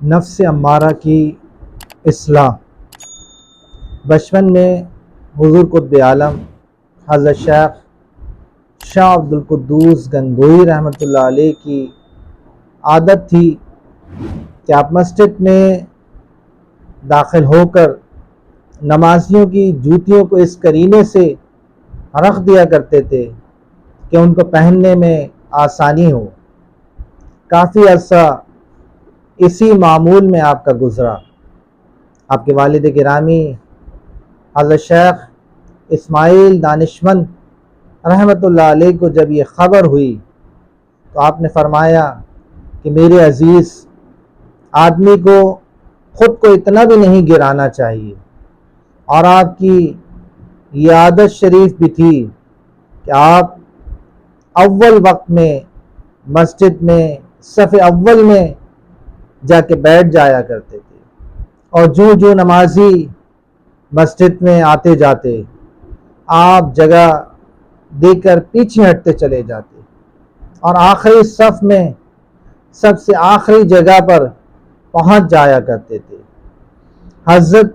نفس امارہ کی اصلاح۔ بچپن میں حضور قطب عالم حضرت شیخ شاہ عبدالقدوس گنگوہی رحمۃ اللہ علیہ کی عادت تھی کہ آپ مسجد میں داخل ہو کر نمازیوں کی جوتیوں کو اس قرینے سے رکھ دیا کرتے تھے کہ ان کو پہننے میں آسانی ہو۔ کافی عرصہ اسی معمول میں آپ کا گزرا۔ آپ کے والد گرامی حضرت شیخ اسماعیل دانشمند رحمۃ اللہ علیہ کو جب یہ خبر ہوئی تو آپ نے فرمایا کہ میرے عزیز، آدمی کو خود کو اتنا بھی نہیں گرانا چاہیے، اور آپ کی یہ عادت شریف بھی تھی کہ آپ اول وقت میں مسجد میں صف اول میں جا کے بیٹھ جایا کرتے تھے، اور جو نمازی مسجد میں آتے جاتے آپ جگہ دے کر پیچھے ہٹتے چلے جاتے، اور آخری صف میں سب سے آخری جگہ پر پہنچ جایا کرتے تھے۔ حضرت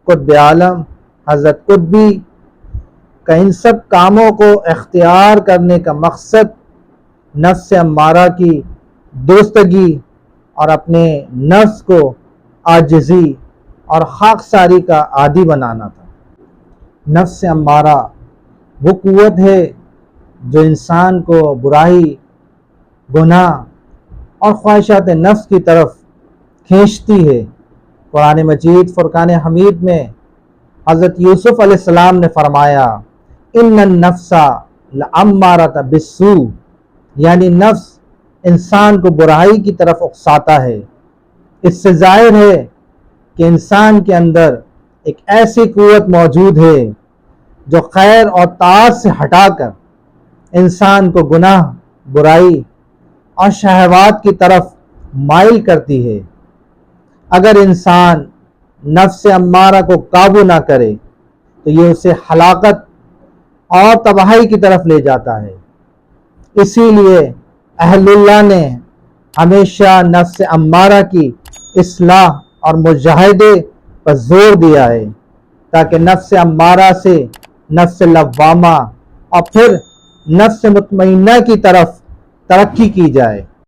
قطب عالم حضرت قطبی کا ان سب کاموں کو اختیار کرنے کا مقصد نفس امارہ کی درستگی اور اپنے نفس کو عاجزی اور خاکساری کا عادی بنانا تھا۔ نفس امارہ وہ قوت ہے جو انسان کو برائی، گناہ اور خواہشات نفس کی طرف کھینچتی ہے۔ قرآن مجید فرقان حمید میں حضرت یوسف علیہ السلام نے فرمایا ان النفس لامارۃ بالسوء، یعنی نفس انسان کو برائی کی طرف اکساتا ہے۔ اس سے ظاہر ہے کہ انسان کے اندر ایک ایسی قوت موجود ہے جو خیر اور طاعت سے ہٹا کر انسان کو گناہ، برائی اور شہوات کی طرف مائل کرتی ہے۔ اگر انسان نفس امارہ کو قابو نہ کرے تو یہ اسے ہلاکت اور تباہی کی طرف لے جاتا ہے۔ اسی لیے اہل اللہ نے ہمیشہ نفس امارہ کی اصلاح اور مجاہدے پر زور دیا ہے تاکہ نفس امارہ سے نفس لوامہ اور پھر نفس مطمئنہ کی طرف ترقی کی جائے۔